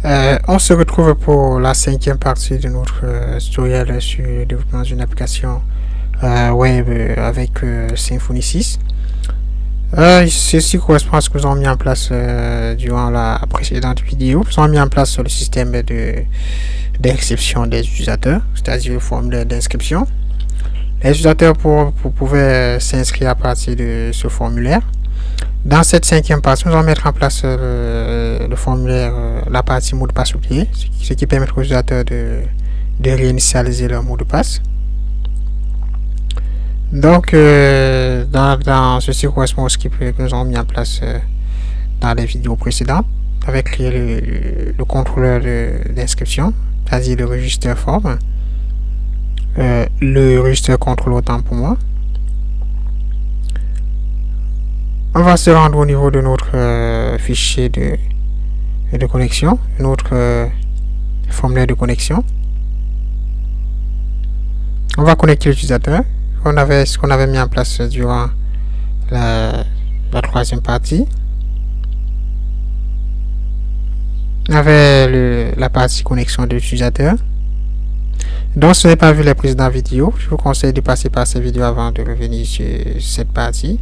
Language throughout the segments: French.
On se retrouve pour la 5e partie de notre tutoriel sur le développement d'une application web avec Symfony 6. Ceci correspond à ce que nous avons mis en place durant la précédente vidéo. Nous avons mis en place le système d'inscription des utilisateurs, c'est-à-dire le formulaire d'inscription. Les utilisateurs pouvaient s'inscrire à partir de ce formulaire. Dans cette 5e partie, nous allons mettre en place le formulaire, la partie mot de passe oublié, ce qui permet aux utilisateurs de réinitialiser leur mot de passe. Donc, dans ceci correspond au script que nous avons mis en place dans les vidéos précédentes, avec le contrôleur d'inscription, c'est-à-dire le register form, le register contrôle autant pour moi. On va se rendre au niveau de notre fichier de connexion, notre formulaire de connexion. On va connecter l'utilisateur, ce qu'on avait mis en place durant la 3e partie. On avait la partie connexion de l'utilisateur. Donc, si vous n'avez pas vu les précédentes vidéos, je vous conseille de passer par ces vidéos avant de revenir sur cette partie.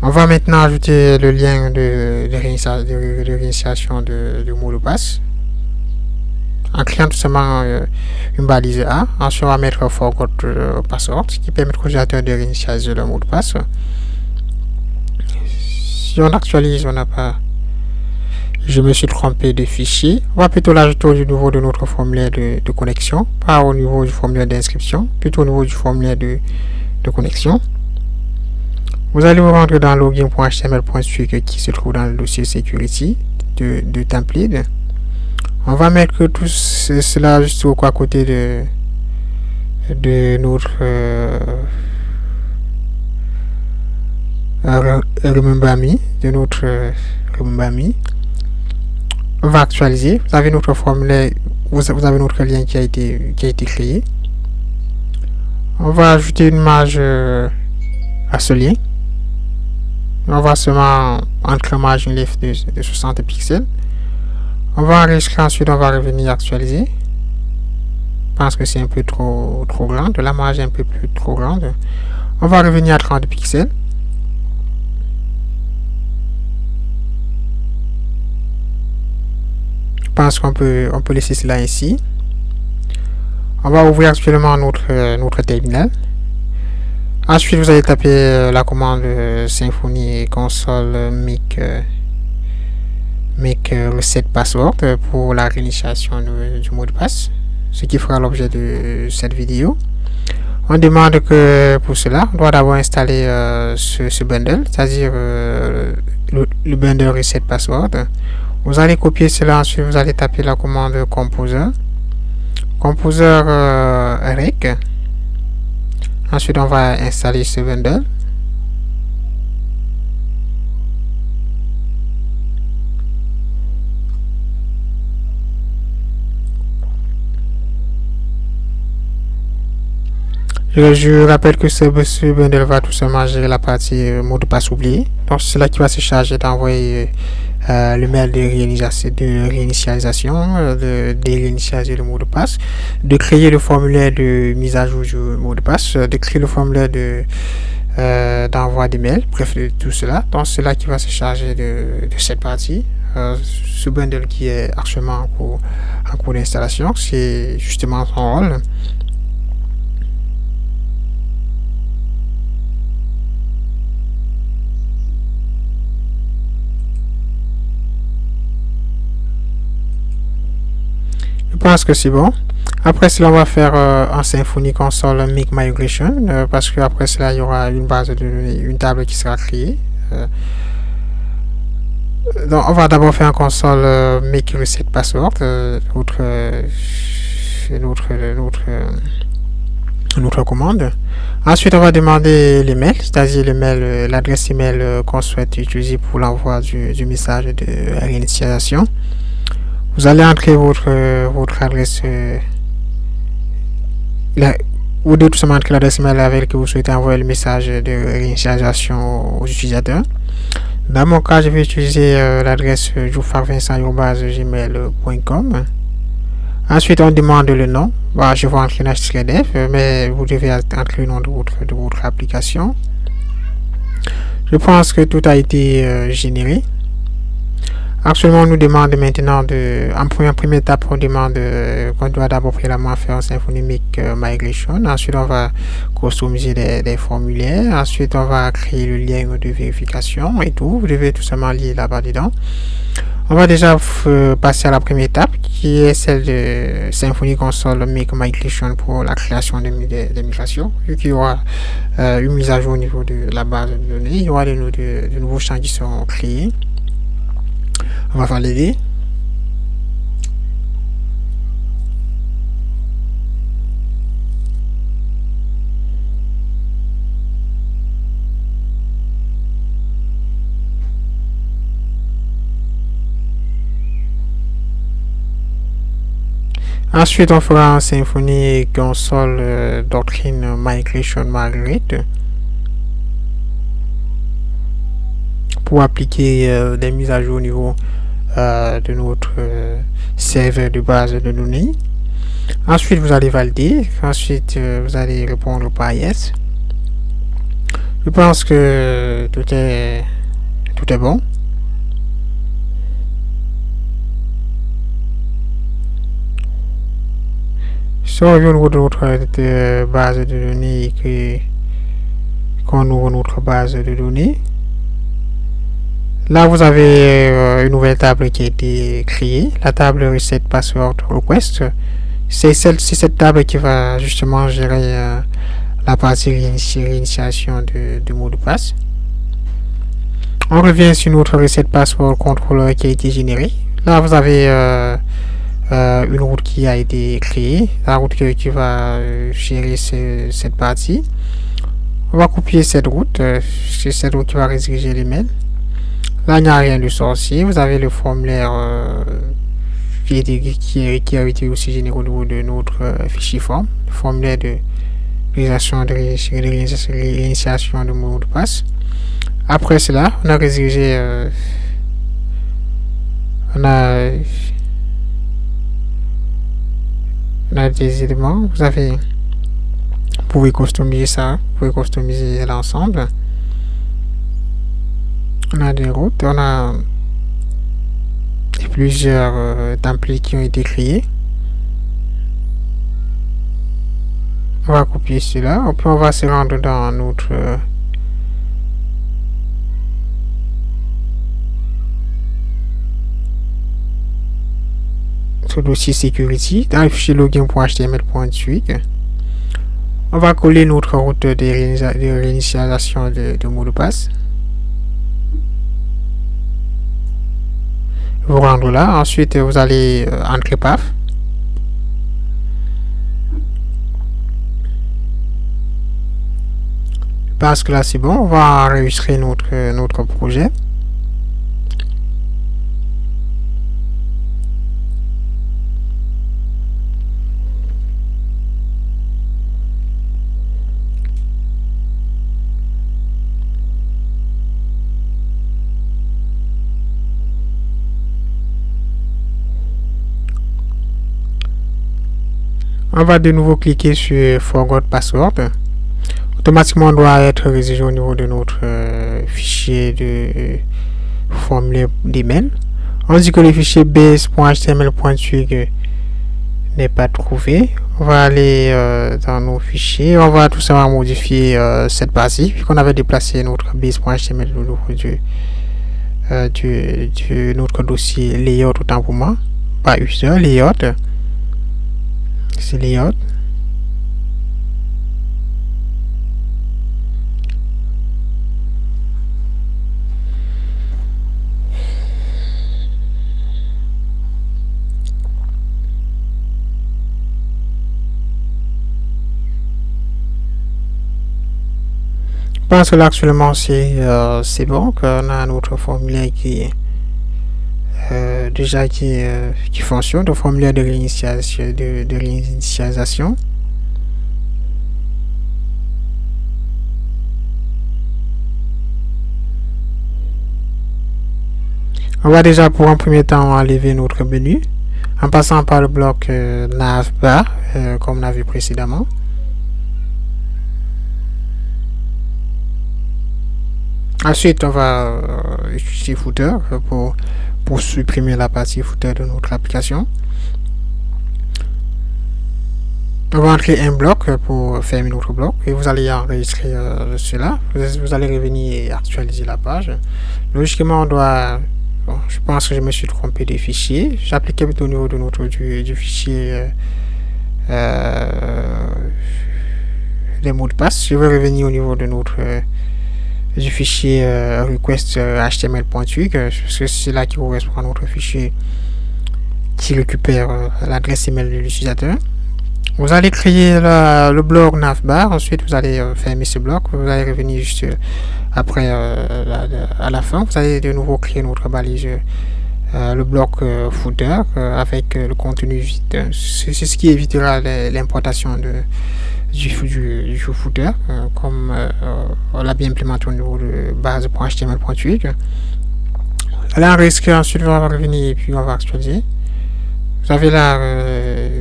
On va maintenant ajouter le lien de réinitialisation du mot de passe en créant tout simplement une balise A. Ensuite, on va mettre forgot password qui permet aux utilisateurs de réinitialiser le mot de passe. Si on actualise, on n'a pas. Je me suis trompé de fichier. On va plutôt l'ajouter au niveau de notre formulaire de connexion, pas au niveau du formulaire d'inscription, plutôt au niveau du formulaire de connexion. Vous allez vous rendre dans login.html.suite qui se trouve dans le dossier security de template. On va mettre tout cela juste à côté de notre remember me. On va actualiser. Vous avez notre formulaire, vous avez notre lien qui a été créé. On va ajouter une image à ce lien. On va seulement entrer margin left de 60 pixels. On va enregistrer, ensuite on va revenir actualiser. Je pense que c'est un peu trop grand, de la marge un peu plus trop grande. On va revenir à 30 pixels. Je pense qu'on peut laisser cela ainsi. On va ouvrir actuellement notre terminal. Ensuite, vous allez taper la commande Symfony console make reset password pour la réinitialisation du mot de passe, ce qui fera l'objet de cette vidéo. On demande que pour cela, on doit d'abord installer ce bundle, c'est-à-dire le bundle reset password. Vous allez copier cela, ensuite vous allez taper la commande composer rec. Ensuite, on va installer ce bundle. Je rappelle que ce bundle va tout simplement gérer la partie mot de passe oublié. Donc, c'est là qui va se charger d'envoyer le mail de réinitialisation, de réinitialiser le mot de passe, de créer le formulaire de mise à jour du mot de passe, de créer le formulaire d'envoi des mails, bref, de tout cela. Donc, c'est là qui va se charger de cette partie. Ce bundle qui est actuellement en cours d'installation, c'est justement son rôle. Je pense que c'est bon. Après cela, on va faire en Symfony console make migration parce que après cela, il y aura une base de données, une table qui sera créée. Donc, on va d'abord faire en console make reset password, notre commande. Ensuite, on va demander l'email, c'est-à-dire l'adresse email qu'on souhaite utiliser pour l'envoi du message de réinitialisation. Vous allez entrer votre adresse, ou tout simplement entrer l'adresse email avec laquelle vous souhaitez envoyer le message de réinitialisation aux utilisateurs. Dans mon cas, je vais utiliser l'adresse jouffarvincent@gmail.com. Ensuite, on demande le nom. Bah, je vais entrer -def, mais vous devez entrer le nom de votre application. Je pense que tout a été généré. Actuellement, on nous demande maintenant en première étape, on demande qu'on doit d'abord préalablement faire un Symfony Migration. Ensuite, on va customiser des formulaires. Ensuite, on va créer le lien de vérification et tout. Vous devez tout simplement lire là-bas dedans. On va déjà passer à la première étape, qui est celle de Symfony Console Migration pour la création des migrations. Vu qu'il y aura une mise à jour au niveau de la base de données, il y aura de nouveaux champs qui seront créés. On va valider. Ensuite, on fera un Symfony Console Doctrine Migration Migrate pour appliquer des mises à jour au niveau de notre serveur de base de données. Ensuite, vous allez valider. Ensuite, vous allez répondre par yes. Je pense que tout est bon. Si on revient au niveau de notre base de données et qu'on ouvre notre base de données, là vous avez une nouvelle table qui a été créée, la table Reset Password Request. C'est cette table qui va justement gérer la partie réinitialisation du mot de passe. On revient sur notre Reset Password Controller qui a été généré. Là vous avez une route qui a été créée, la route qui va gérer cette partie. On va copier cette route, c'est cette route qui va rediriger les mails. Là, il n'y a rien de sorcier. Vous avez le formulaire qui a été aussi généré au niveau de notre fichier form, le formulaire de réinitialisation de mot de passe. Après cela, on a redirigé, on a des éléments. Vous pouvez customiser ça, vous pouvez customiser l'ensemble. On a des routes, on a plusieurs templates qui ont été créés. On va copier cela, et puis on va se rendre dans notre dossier security, dans le fichier login.html.twig. On va coller notre route de réinitialisation de mot de passe. Vous rendre là, ensuite vous allez entrer path. Parce que là c'est bon, on va enregistrer notre projet. On va de nouveau cliquer sur Forgot Password. Automatiquement, on doit être rédigé au niveau de notre fichier de formulaire d'email. On dit que le fichier base.html.twig n'est pas trouvé. On va aller dans nos fichiers. On va tout simplement modifier cette partie, puisqu'on avait déplacé notre base.html au niveau de notre dossier layout autant pour moi. Pas user, layout. C'est layout. Je pense que là actuellement c'est bon, qu'on a notre formulaire qui déjà qui fonctionne, le formulaire de réinitialisation. On va déjà pour un premier temps enlever notre menu en passant par le bloc navbar comme on a vu précédemment. Ensuite, on va utiliser footer pour supprimer la partie footer de notre application. On va entrer un bloc pour fermer notre bloc et vous allez enregistrer cela. Vous allez revenir et actualiser la page. Logiquement, on doit... Bon, je pense que je me suis trompé des fichiers. J'appliquais plutôt au niveau de notre du fichier les mots de passe. Je vais revenir au niveau de notre du fichier request html.ui parce que c'est là qui correspond à notre fichier qui récupère l'adresse email de l'utilisateur. Vous allez créer le bloc navbar, ensuite vous allez fermer ce bloc, vous allez revenir juste après à la fin, vous allez de nouveau créer notre balise, le bloc footer avec le contenu vide. C'est ce qui évitera l'importation du footer, comme on l'a bien implémenté au niveau de base.html.ui. Allez enregistrer, ensuite on va revenir et puis on va actualiser. Vous avez là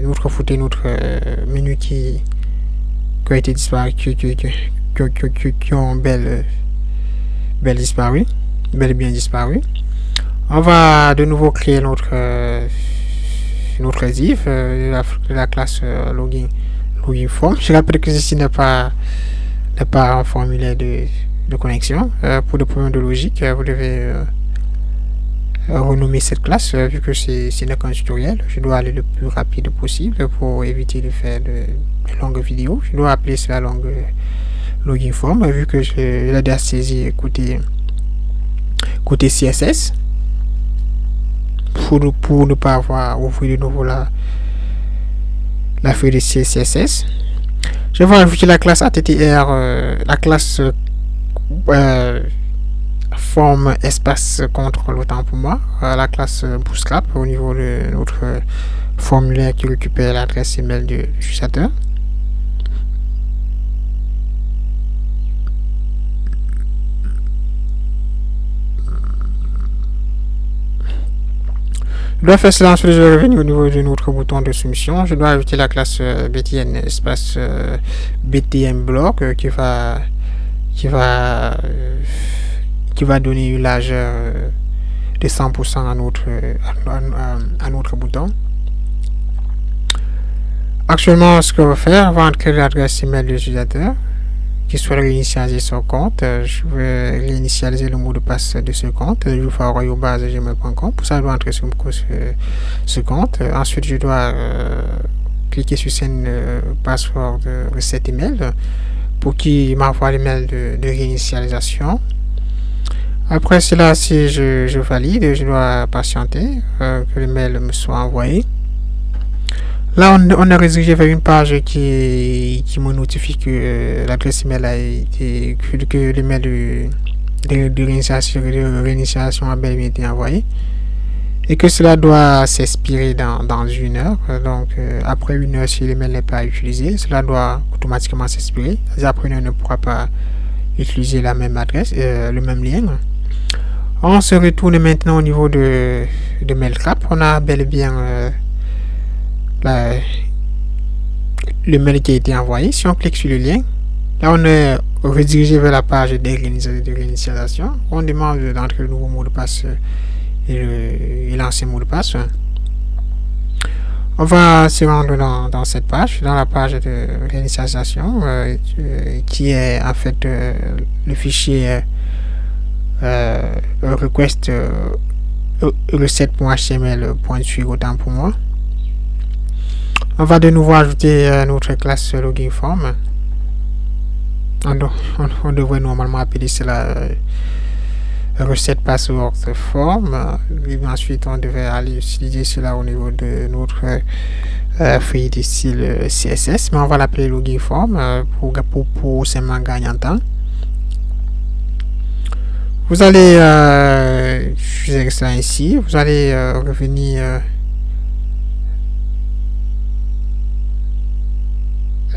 notre footer, notre menu qui a été disparu, qui ont bel et bien disparu. On va de nouveau créer notre div de la classe login form. Je rappelle que ceci n'est pas un formulaire de connexion. Pour des problèmes de logique, vous devez renommer cette classe vu que c'est qu'un tutoriel. Je dois aller le plus rapide possible pour éviter de faire de longues vidéos. Je dois appeler cela longue login form vu que je l'ai déjà saisi côté CSS pour ne pas avoir ouvrir de nouveau la feuille de CSS. Je vais ajouter la classe attr, la classe forme espace contrôle autant pour moi, la classe bootstrap au niveau de notre formulaire qui récupère l'adresse email de l'utilisateur. Je dois faire cela, ensuite je vais revenir au niveau de notre bouton de soumission. Je dois ajouter la classe btn espace btn block qui va donner une largeur de 100% à notre bouton. Actuellement, ce qu'on va faire, on va entrer l'adresse email de l'utilisateur qui souhaite réinitialiser son compte. Je vais réinitialiser le mot de passe de ce compte. Je vais faire gmail.com. Pour ça, je dois entrer ce compte. Ensuite, je dois cliquer sur Send password reset email pour qu'il m'envoie l'email de réinitialisation. Après cela, si je valide, je dois patienter que le mail me soit envoyé. Là, on est redirigé vers une page qui me notifie que l'adresse email a été, que l'email de réinitialisation a bel et bien été envoyé et que cela doit s'expirer dans une heure. Donc, après une heure, si l'email n'est pas utilisé, cela doit automatiquement s'expirer. Après une heure, on ne pourra pas utiliser la même adresse, le même lien. On se retourne maintenant au niveau de Mailtrap. On a bel et bien le mail qui a été envoyé. Si on clique sur le lien, là on est redirigé vers la page de réinitialisation. On demande d'entrer le nouveau mot de passe et l'ancien mot de passe. On va se rendre dans cette page, dans la page de réinitialisation qui est en fait le fichier request recette.html.ui autant pour moi. On va de nouveau ajouter notre classe login form. On devrait normalement appeler cela recette password form. Et ensuite, on devrait aller utiliser cela au niveau de notre feuille de style CSS. Mais on va l'appeler login form pour seulement gagner en temps. Vous allez utiliser cela ici. Vous allez revenir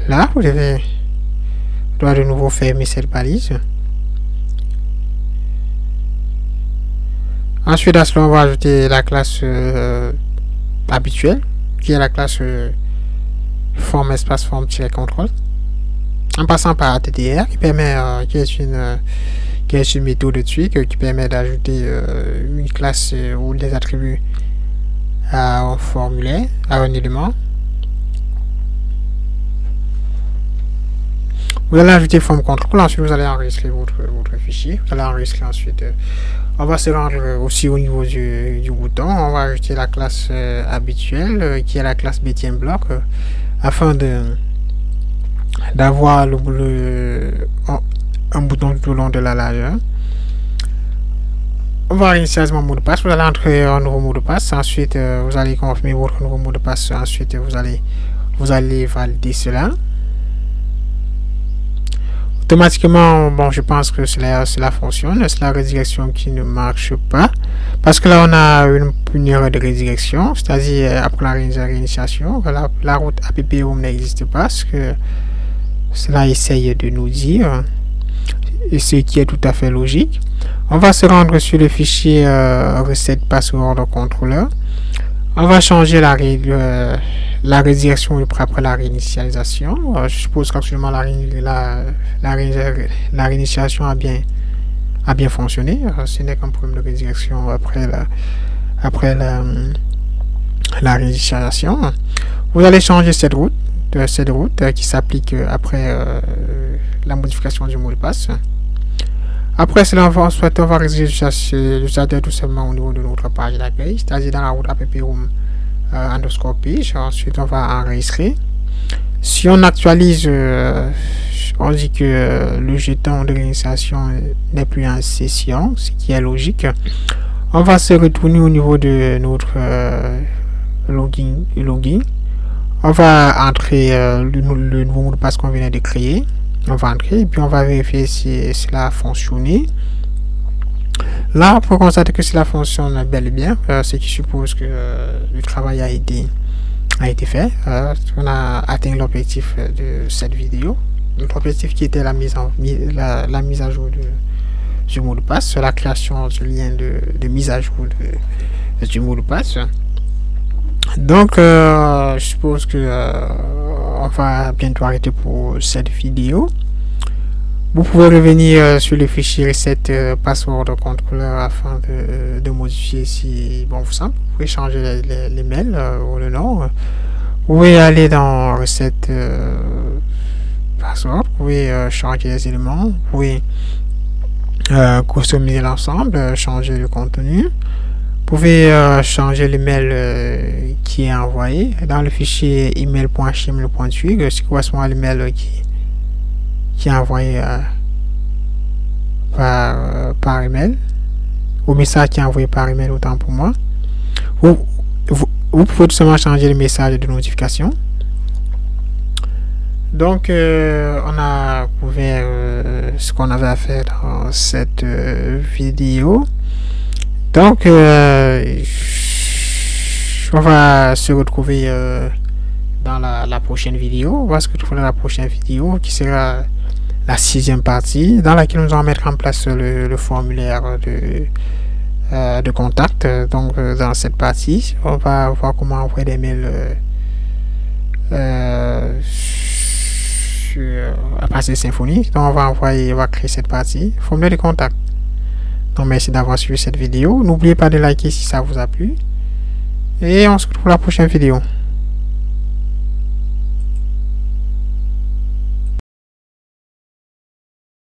là. Vous devez de nouveau fermer cette balise. Ensuite à cela on va ajouter la classe habituelle qui est la classe forme espace forme-contrôle en passant par ATTR qui permet qui est une méthode de tweak qui permet d'ajouter une classe ou des attributs à un formulaire, à un élément. Vous allez ajouter forme contrôle, ensuite vous allez enregistrer votre fichier, vous allez enregistrer ensuite. On va se rendre aussi au niveau du bouton, on va ajouter la classe habituelle qui est la classe BTN block afin d'avoir un bouton tout au long de la largeur. On va initialiser mon mot de passe, vous allez entrer un nouveau mot de passe, ensuite vous allez confirmer votre nouveau mot de passe, ensuite vous allez valider cela. Automatiquement, bon, je pense que cela fonctionne. C'est la redirection qui ne marche pas. Parce que là, on a une erreur de redirection. C'est-à-dire, après la réinitialisation, la route app home n'existe pas. Ce que cela essaye de nous dire. Et ce qui est tout à fait logique. On va se rendre sur le fichier reset password controller. On va changer la redirection après la réinitialisation. Je suppose qu'actuellement la réinitialisation a bien fonctionné. Ce n'est qu'un problème de redirection après la réinitialisation. Vous allez changer cette route qui s'applique après la modification du mot de passe. Après cela, on va rédiger l'utilisateur tout simplement au niveau de notre page d'accueil, c'est-à-dire dans la route app home underscore page. Ensuite, on va enregistrer. Si on actualise, on dit que le jeton de réinitialisation n'est plus en session, ce qui est logique. On va se retourner au niveau de notre login. On va entrer le nouveau mot de passe qu'on vient de créer. On va entrer et puis on va vérifier si cela a fonctionné. Là, pour constater que cela fonctionne bel et bien, ce qui suppose que le travail a été fait. On a atteint l'objectif de cette vidéo. Notre objectif qui était la mise à jour du mot de passe, la création du lien de mise à jour du mot de passe. Donc, je suppose que on va bientôt arrêter pour cette vidéo. Vous pouvez revenir sur le fichier reset password controller afin de modifier si bon vous semble. Vous pouvez changer les mails ou le nom. Vous pouvez aller dans reset password. Vous pouvez changer les éléments. Vous pouvez customiser l'ensemble, changer le contenu. Vous pouvez changer l'email qui est envoyé dans le fichier email.html.twig, ce qui correspond à l'email qui est envoyé par email, au message qui est envoyé par email, autant pour moi. Vous pouvez tout simplement changer le message de notification. Donc on a couvert ce qu'on avait à faire dans cette vidéo. Donc, on va se retrouver dans la prochaine vidéo. On va se retrouver dans la prochaine vidéo qui sera la 6e partie dans laquelle nous allons mettre en place le formulaire de contact. Donc, dans cette partie, on va voir comment envoyer des mails à partir de Symfony. Donc, on va créer cette partie, formulaire de contact. Donc merci d'avoir suivi cette vidéo. N'oubliez pas de liker si ça vous a plu. Et on se retrouve pour la prochaine vidéo.